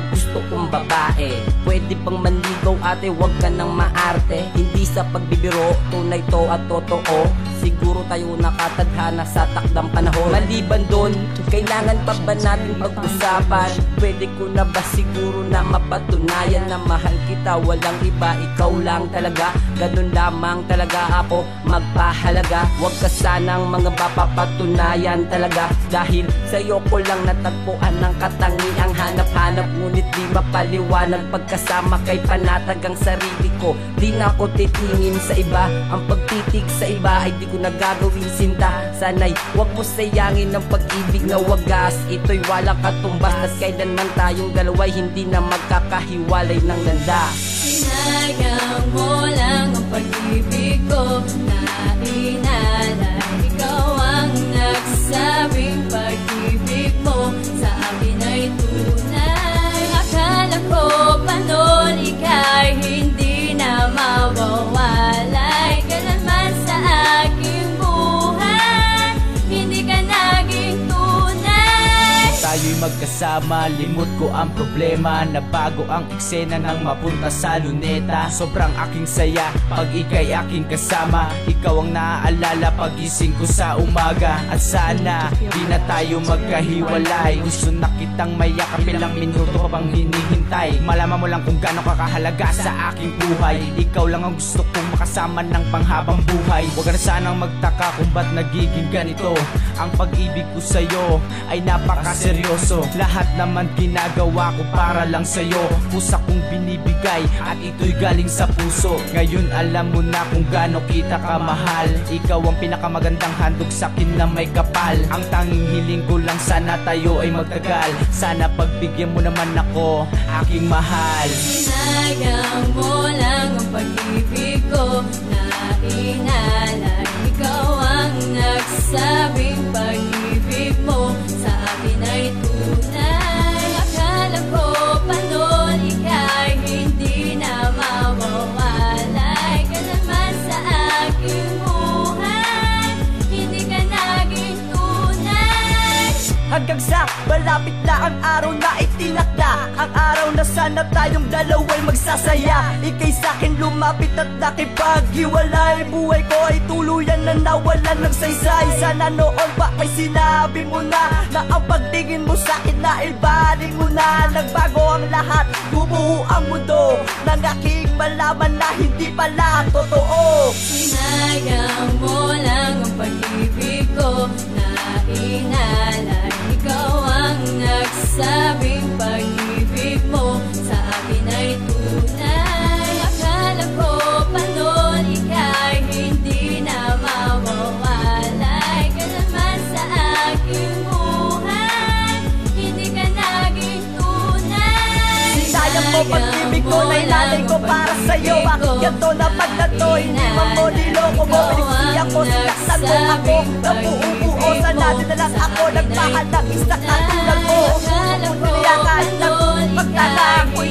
gusto kong babae. Pwede pang manligaw ate, wag ka nang maarte. Hindi sa pagbibiro, tunay to at totoo. Siguro tayo nakatadhana sa takdang panahon. Maliban doon, kailangan pa ba natin pag-usapan? Pwede ko na ba siguro na mapatunayan na mahal kita, walang iba, ikaw lang talaga. Ganun lamang talaga ako magpahalaga. Wag ka sanang mga mapapatunayan talaga, dahil sa'yo ko lang natagpuan ng katangiang hanap-hanap. Ngunit di mapaliwanag pagkasama kay panatag ang sarili ko. Di na ako titingin sa iba, ang pagtitig sa iba ay di ko na gagawin sinta. Sana'y wag mo sayangin ang pag-ibig na wagas. Ito'y walang katumbas at kailanman tayong dalawa'y hindi na magkakahiwalay ng landas. Sinayang mo lang ang pag-ibig ko na inalay. Ikaw ang nagsabing pag-ibig mo sa akin ay tunay. Akala ko pa noon ika'y hindi na mawawalay. Kailanman sa aking buhay, hindi ka naging tunay. Tayo'y magkasama, limot ko ang problema. Nabago ang eksena ng mapunta sa luneta. Sobrang aking saya pag ika'y aking kasama. Ikaw ang naaalala pagising ko sa umaga. At sana di na tayo magkahiwalay. Gusto na kitang mayakap, ilang minuto pa bang hinihintay. Malaman mo lang kung gaano kakahalaga sa aking buhay. Ikaw lang ang gusto kong makasama ng panghabang buhay. Huwag ka na sanang magtaka kung ba't nagiging ganito. Ang pag-ibig ko sa'yo ay napakaseryoso. Lahat naman ginagawa ko para lang sa'yo. Pusa kong binibigay at ito'y galing sa puso. Ngayon alam mo na kung gaano kita kamahal. Ikaw ang pinakamagandang handog sa'kin na may kapal. Ang tanging hiling ko lang sana tayo ay magtagal. Sana pagbigyan mo naman ako, aking mahal. Sinayang mo lang ang pag-ibig ko na inalay. Ikaw ang nagsabing pag-ibig mo sa akin ay tunay. Akala ko pa noon ika'y hindi na mawawalay. Kailanman sa aking buhay, hindi ka naging tunay. Hanggang sa malapit na ang araw na itinakda, ang araw na sana tayong dalawa'y magsasaya. Ika'y sa'kin lumapit at nakipaghiwalay. Buhay ko ay tuluyan na nawalan ng saysay. Sana noon pa ay sinabi mo na ang pagtingin mo sa'kin na ibaling mo na. Nagbago ang lahat, bumuo ang mundo nang aking malaman na hindi pala totoo. Sinayang mo lang ang pag-ibig ko na inalay. Ikaw ang nagsabing pag-ibig mo sa akin ay tunay. Akala ko pa noon ika'y hindi na mawawalay. Kailanman sa aking buhay, hindi ka naging tunay. Sinayang mo pag-ibig ko na ilalay ko para sa'yo. Bakit ganito na pagdato, hindi man mo niloko mo. Pinagsiya ko, sinaktan mo ako. Nabuo-buo, sana na lang ako nagmahal ng isa katulad mo. Kung niliyakan lang pagkala ako'y